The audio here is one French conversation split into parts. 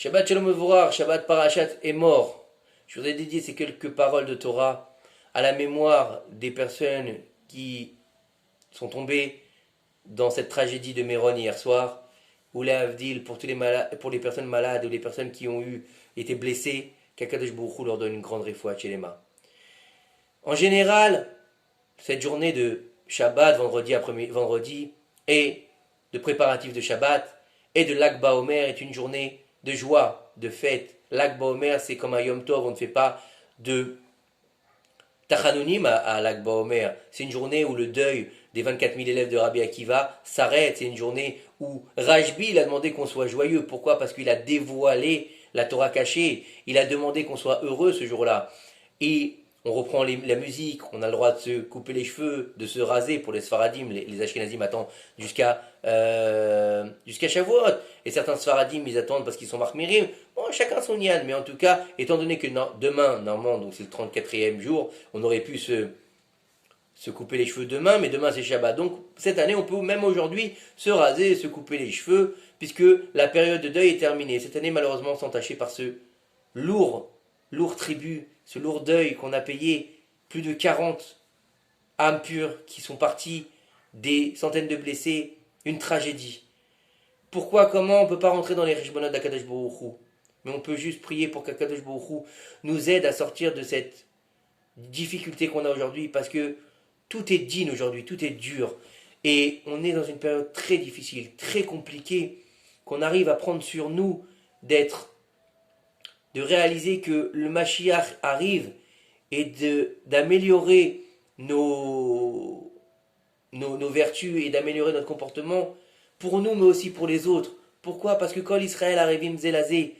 Shabbat Shalom Mevorach, Shabbat Parashat est mort. Je voudrais dédier ces quelques paroles de Torah à la mémoire des personnes qui sont tombées dans cette tragédie de Méron hier soir, ou les Avdil pour, pour les personnes malades ou les personnes qui ont été blessées, qu'Akadosh Baruch Hu leur donne une grande réfoua Tchelema. En général, cette journée de Shabbat, vendredi, et de préparatifs de Shabbat, et de Lag BaOmer est une journée de joie, de fête. Lag BaOmer, c'est comme un Yom Tov, on ne fait pas de Tachanunim à Lag BaOmer. C'est une journée où le deuil des 24 000 élèves de Rabbi Akiva s'arrête. C'est une journée où Rajbi il a demandé qu'on soit joyeux. Pourquoi? Parce qu'il a dévoilé la Torah cachée. Il a demandé qu'on soit heureux ce jour-là. Et on reprend la musique, on a le droit de se couper les cheveux, de se raser pour les Sfaradim, les Ashkenazim attendent jusqu'à Shavuot, et certains Sfaradim ils attendent parce qu'ils sont marmirim. Bon, chacun son yann, mais en tout cas, étant donné que demain, normalement, donc c'est le 34e jour, on aurait pu se couper les cheveux demain, mais demain c'est Shabbat. Donc cette année, on peut même aujourd'hui se raser, se couper les cheveux, puisque la période de deuil est terminée. Cette année, malheureusement, s'entachée par ce lourd tribut, ce lourd deuil qu'on a payé, plus de 40 âmes pures qui sont parties, des centaines de blessés, une tragédie. Pourquoi, comment, on ne peut pas rentrer dans les Rishbonot d'Akadosh Baruch Hu, mais on peut juste prier pour qu'Akadosh Baruch Hu nous aide à sortir de cette difficulté qu'on a aujourd'hui, parce que tout est digne aujourd'hui, tout est dur, et on est dans une période très difficile, très compliquée, qu'on arrive à prendre sur nous de réaliser que le Mashiach arrive et d'améliorer nos vertus et d'améliorer notre comportement pour nous mais aussi pour les autres. Pourquoi? Parce que quand Israël arrivim zelazé,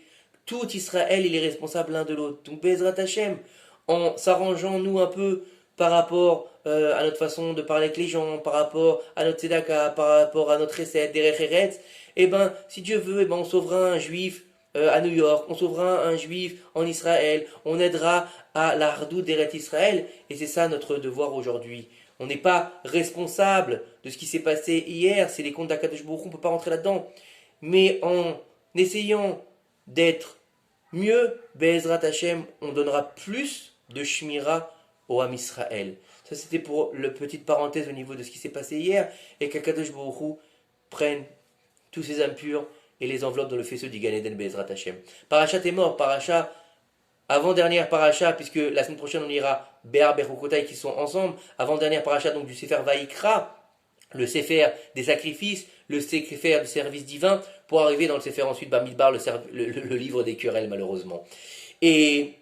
tout Israël il est responsable l'un de l'autre. Donc Bezrat Hashem, en s'arrangeant nous un peu par rapport à notre façon de parler avec les gens, par rapport à notre tzedaka, par rapport à notre recette, derech eretz, et ben si Dieu veut, et ben on sauvera un juif à New York, on sauvera un juif en Israël, on aidera à la hardout d'Eretz Israël, et c'est ça notre devoir aujourd'hui. On n'est pas responsable de ce qui s'est passé hier, c'est les comptes d'Akadosh Baruch Hu, on ne peut pas rentrer là-dedans. Mais en essayant d'être mieux, Be'ezrat Hashem, on donnera plus de Shmira au Ham Israël. Ça c'était pour la petite parenthèse au niveau de ce qui s'est passé hier, et qu'Akadosh Baruch Hu prenne tous ces impurs et les enveloppes dans le faisceau du Gan Eden Be'ezrat Hashem. Parachat est mort, Parachat, avant-dernière Parachat, puisque la semaine prochaine on ira Béar Bechukotai qui sont ensemble, avant-dernière Parachat donc du Sefer Vaïkra, le Sefer des sacrifices, le Sefer du service divin, pour arriver dans le Sefer ensuite Bamidbar, le livre des querelles malheureusement. Et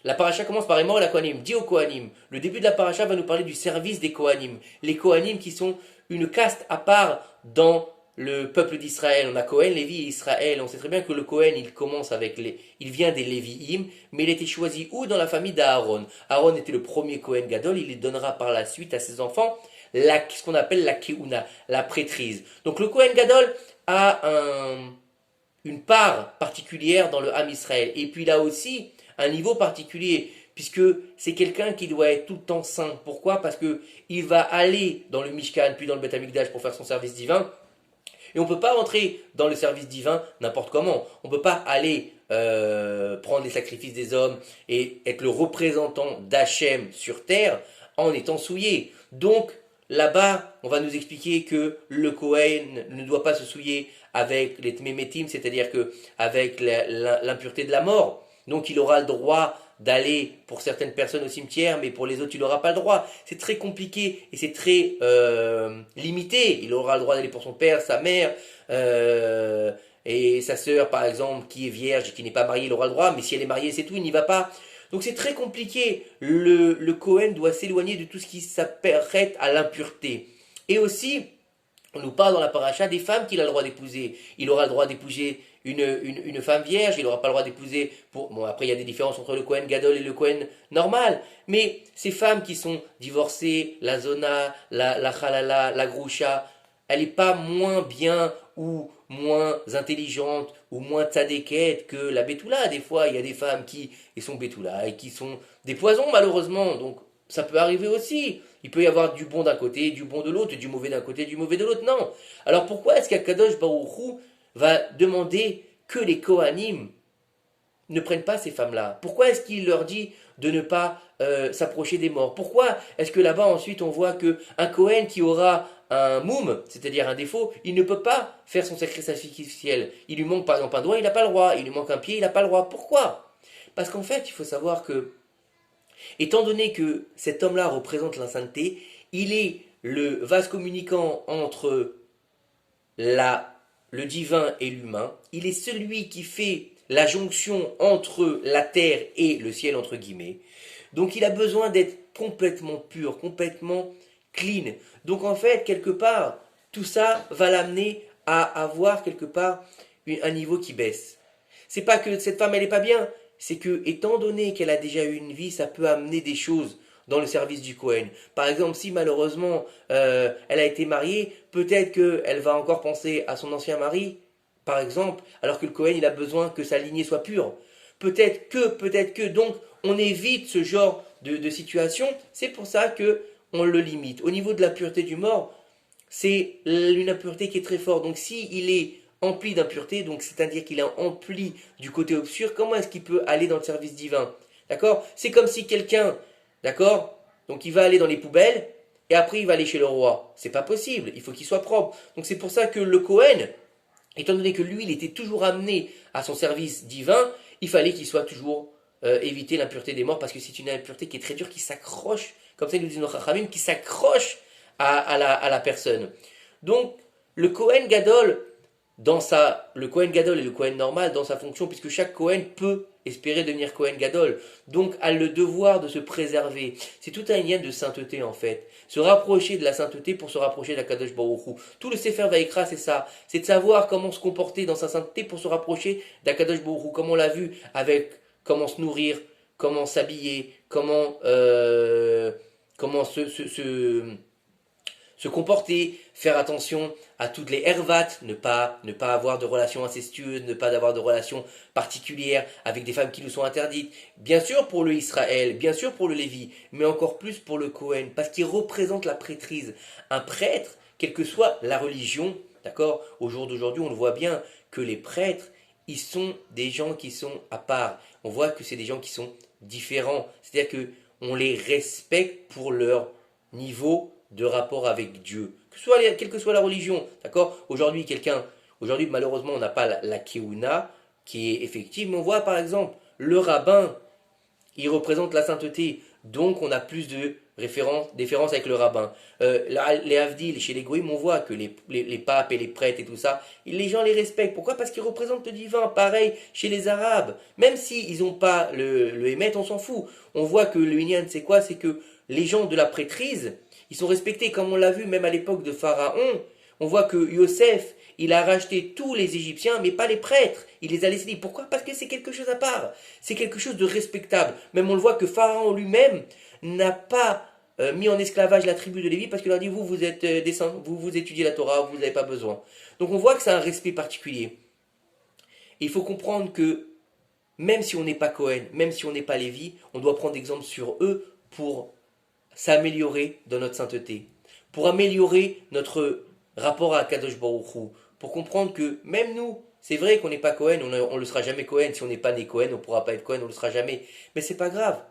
la Parachat commence par Emor la Kohanim, dit aux Kohanim. Le début de la Parachat va nous parler du service des Kohanim. Les Kohanim qui sont une caste à part dans le peuple d'Israël. On a Cohen, Lévi et Israël. On sait très bien que le Cohen, il vient des Lévi'im, mais il était choisi où? Dans la famille d'Aaron. Aaron était le premier Cohen Gadol, il les donnera par la suite à ses enfants ce qu'on appelle la Keuna, la prêtrise. Donc le Cohen Gadol a une part particulière dans le Ham Israël. Et puis il a aussi un niveau particulier, puisque c'est quelqu'un qui doit être tout le temps saint. Pourquoi? Parce qu'il va aller dans le Mishkan, puis dans le Beth Amikdash pour faire son service divin. Et on ne peut pas rentrer dans le service divin n'importe comment. On ne peut pas aller prendre les sacrifices des hommes et être le représentant d'Hachem sur terre en étant souillé. Donc là-bas, on va nous expliquer que le Kohen ne doit pas se souiller avec les Tmemetim, c'est-à-dire avec l'impureté de la mort. Donc il aura le droit d'aller pour certaines personnes au cimetière, mais pour les autres, il n'aura pas le droit. C'est très compliqué et c'est très limité. Il aura le droit d'aller pour son père, sa mère, et sa sœur, par exemple, qui est vierge et qui n'est pas mariée, il aura le droit, mais si elle est mariée, c'est tout, il n'y va pas. Donc c'est très compliqué. Le Kohen doit s'éloigner de tout ce qui s'apprête à l'impureté. Et aussi, on nous parle dans la paracha des femmes qu'il a le droit d'épouser. Il aura le droit d'épouser une femme vierge, il n'aura pas le droit d'épouser... Bon, après, il y a des différences entre le Kohen Gadol et le Kohen normal, mais ces femmes qui sont divorcées, la Zona, la Halala, la Groucha, elle n'est pas moins bien ou moins intelligente ou moins tzadékette que la Betula. Des fois, il y a des femmes qui sont Betula et qui sont des poisons, malheureusement. Donc, ça peut arriver aussi. Il peut y avoir du bon d'un côté, du bon de l'autre, du mauvais d'un côté, du mauvais de l'autre. Non. Alors, pourquoi est-ce qu'Akadosh Baruch Hu va demander que les Kohanim ne prennent pas ces femmes-là? Pourquoi est-ce qu'il leur dit de ne pas s'approcher des morts? Pourquoi est-ce que là-bas ensuite on voit qu'un Kohen qui aura un moum, c'est-à-dire un défaut, il ne peut pas faire son sacrifice sacrificiel? Il lui manque par exemple un doigt, il n'a pas le droit. Il lui manque un pied, il n'a pas le droit. Pourquoi? Parce qu'en fait, il faut savoir que, étant donné que cet homme-là représente la sainteté, il est le vase communicant entre le divin et l'humain. Il est celui qui fait la jonction entre la terre et le ciel, entre guillemets. Donc il a besoin d'être complètement pur, complètement clean. Donc en fait, quelque part, tout ça va l'amener à avoir quelque part un niveau qui baisse. C'est pas que cette femme elle est pas bien, c'est que étant donné qu'elle a déjà eu une vie, ça peut amener des choses dans le service du Cohen. Par exemple, si malheureusement elle a été mariée, peut-être qu'elle va encore penser à son ancien mari, par exemple, alors que le Cohen il a besoin que sa lignée soit pure. Peut-être que, donc on évite ce genre de situation. C'est pour ça que on le limite. Au niveau de la pureté du mort, c'est une impureté qui est très forte. Donc si il est empli d'impureté, donc c'est-à-dire qu'il est empli du côté obscur, comment est-ce qu'il peut aller dans le service divin? D'accord? C'est comme si quelqu'un, d'accord? Donc il va aller dans les poubelles et après il va aller chez le roi. C'est pas possible, il faut qu'il soit propre. Donc c'est pour ça que le Cohen, étant donné que lui, il était toujours amené à son service divin, il fallait qu'il soit toujours éviter l'impureté des morts parce que c'est une impureté qui est très dure, qui s'accroche, comme ça nous disent nos Chachamim, qui s'accroche à la personne. Donc, le Kohen Gadol, le Kohen Gadol et le Kohen normal dans sa fonction, puisque chaque Kohen peut espérer devenir Kohen Gadol, donc a le devoir de se préserver. C'est tout un lien de sainteté en fait. Se rapprocher de la sainteté pour se rapprocher de la Kadosh Baruch Hu. Tout le Sefer Vaïkra, c'est ça. C'est de savoir comment se comporter dans sa sainteté pour se rapprocher de la Kadosh Baruch Hu. Comme on l'a vu avec comment se nourrir, comment s'habiller, comment se comporter, faire attention à toutes les hervates, ne pas avoir de relations incestueuses, ne pas avoir de relations particulières avec des femmes qui nous sont interdites. Bien sûr pour le Israël, bien sûr pour le Lévi, mais encore plus pour le Cohen, parce qu'il représente la prêtrise. Un prêtre, quelle que soit la religion, d'accord, au jour d'aujourd'hui, on le voit bien que les prêtres, ils sont des gens qui sont à part. On voit que c'est des gens qui sont différents. C'est-à-dire que on les respecte pour leur niveau de rapport avec Dieu, quelle que soit la religion, d'accord? Aujourd'hui malheureusement on n'a pas la Keuna qui est effective, mais on voit par exemple le rabbin, il représente la sainteté, donc on a plus de différence avec le rabbin. Les Havdil, chez les Goïms, on voit que les papes et les prêtres et tout ça, les gens les respectent. Pourquoi? Parce qu'ils représentent le divin. Pareil chez les Arabes, même s'ils n'ont pas le Hémet, on s'en fout. On voit que le Inyan, c'est quoi? C'est que les gens de la prêtrise, ils sont respectés, comme on l'a vu même à l'époque de Pharaon. On voit que Yosef, il a racheté tous les Égyptiens, mais pas les prêtres. Il les a laissés libres. Pourquoi? Parce que c'est quelque chose à part. C'est quelque chose de respectable. Même on le voit que Pharaon lui-même n'a pas mis en esclavage la tribu de Lévi parce qu'il leur dit, vous êtes vous étudiez la Torah, vous n'avez pas besoin. Donc on voit que c'est un respect particulier. Et il faut comprendre que même si on n'est pas Cohen, même si on n'est pas Lévi, on doit prendre exemple sur eux pour s'améliorer dans notre sainteté, pour améliorer notre rapport à Kadosh Baruch Hu, pour comprendre que même nous, c'est vrai qu'on n'est pas Cohen, on ne le sera jamais Cohen. Si on n'est pas né Cohen, on ne pourra pas être Cohen, on ne le sera jamais. Mais c'est pas grave.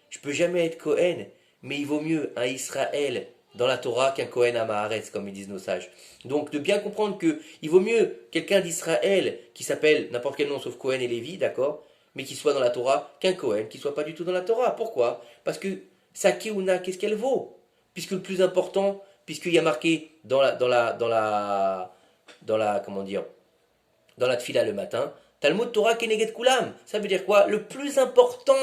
Je peux jamais être Cohen, mais il vaut mieux un Israël dans la Torah qu'un Cohen à Maharetz, comme ils disent nos sages. Donc de bien comprendre que il vaut mieux quelqu'un d'Israël qui s'appelle n'importe quel nom sauf Cohen et Lévi, d'accord, mais qui soit dans la Torah, qu'un Cohen qui soit pas du tout dans la Torah. Pourquoi? Parce que sa Keuna, qu'est-ce qu'elle vaut? Puisque le plus important, puisqu'il y a marqué comment dire, dans la tfila le matin, Talmud Torah Keneged Kulam. Ça veut dire quoi? Le plus important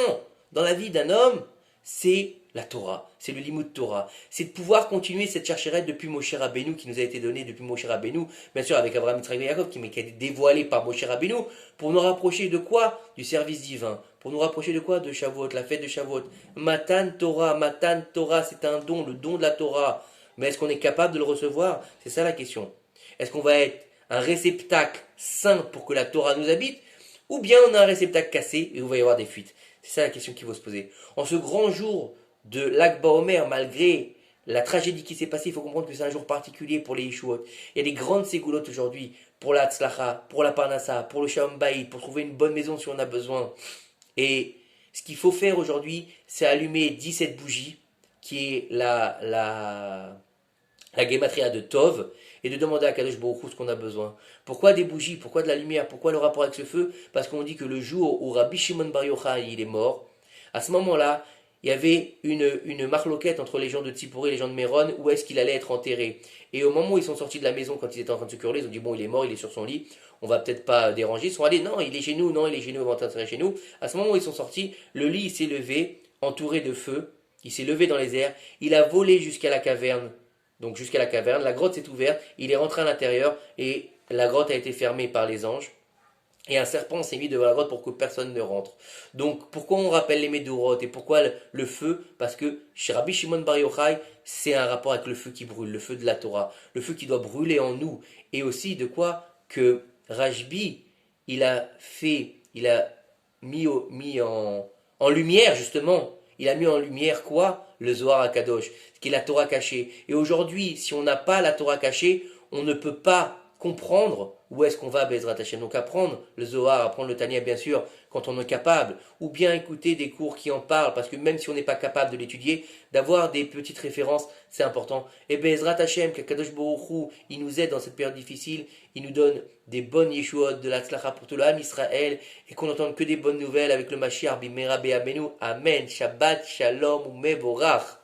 dans la vie d'un homme, c'est la Torah, c'est le Limud Torah. C'est de pouvoir continuer cette chercherette depuis Moshe Rabbeinu qui nous a été donnée depuis Moshe Rabbeinu, bien sûr avec Abraham, Yitzhak et Yaakov qui a été dévoilé par Moshe Rabbeinu, pour nous rapprocher de quoi? Du service divin. Pour nous rapprocher de quoi? De Shavuot, la fête de Shavuot. Matan Torah, c'est un don, le don de la Torah. Mais est-ce qu'on est capable de le recevoir? C'est ça la question. Est-ce qu'on va être un réceptacle sain pour que la Torah nous habite? Ou bien on a un réceptacle cassé et il va y avoir des fuites? C'est ça la question qu'il faut se poser. En ce grand jour de Lag BaOmer, malgré la tragédie qui s'est passée, il faut comprendre que c'est un jour particulier pour les Yeshuot. Il y a des grandes ségoulottes aujourd'hui pour la tzlacha, pour la parnassa, pour le shalom bayit, pour trouver une bonne maison si on a besoin. Et ce qu'il faut faire aujourd'hui, c'est allumer 17 bougies, qui est la gematria de Tov, et de demander à Kadosh Baruch Hu ce qu'on a besoin. Pourquoi des bougies? Pourquoi de la lumière? Pourquoi le rapport avec ce feu? Parce qu'on dit que le jour où Rabbi Shimon Bar Yochai il est mort, à ce moment-là, il y avait une marloquette entre les gens de Tzipori et les gens de Méron, où est-ce qu'il allait être enterré. Et au moment où ils sont sortis de la maison, quand ils étaient en train de se curler, ils ont dit bon, il est mort, il est sur son lit, on va peut-être pas déranger. Ils sont allés, non, il est chez nous, non, il est chez nous, on va enterrer chez nous. À ce moment où ils sont sortis, le lit s'est levé, entouré de feu, il s'est levé dans les airs, il a volé jusqu'à la caverne. Donc jusqu'à la caverne, la grotte s'est ouverte, il est rentré à l'intérieur et la grotte a été fermée par les anges. Et un serpent s'est mis devant la grotte pour que personne ne rentre. Donc pourquoi on rappelle les Médorot et pourquoi le feu? Parce que chez Rabbi Shimon Bar Yochai, c'est un rapport avec le feu qui brûle, le feu de la Torah, le feu qui doit brûler en nous. Et aussi de quoi que Rajbi, il a mis en lumière justement, il a mis en lumière quoi? Le Zohar HaKadosh, ce qui est la Torah cachée. Et aujourd'hui, si on n'a pas la Torah cachée, on ne peut pas comprendre où est-ce qu'on va Bezrat Hashem. Donc apprendre le Zohar, apprendre le Tanya bien sûr quand on est capable, ou bien écouter des cours qui en parlent, parce que même si on n'est pas capable de l'étudier, d'avoir des petites références, c'est important. Et Bezrat Hashem, que Kadosh Baruch Hu, il nous aide dans cette période difficile, il nous donne des bonnes Yeshuot, de la tzlacha pour tout le Ham Israël, et qu'on n'entende que des bonnes nouvelles avec le Mashiach, Bimera Be'amenu, Amen, Shabbat, Shalom, ou Mevorach.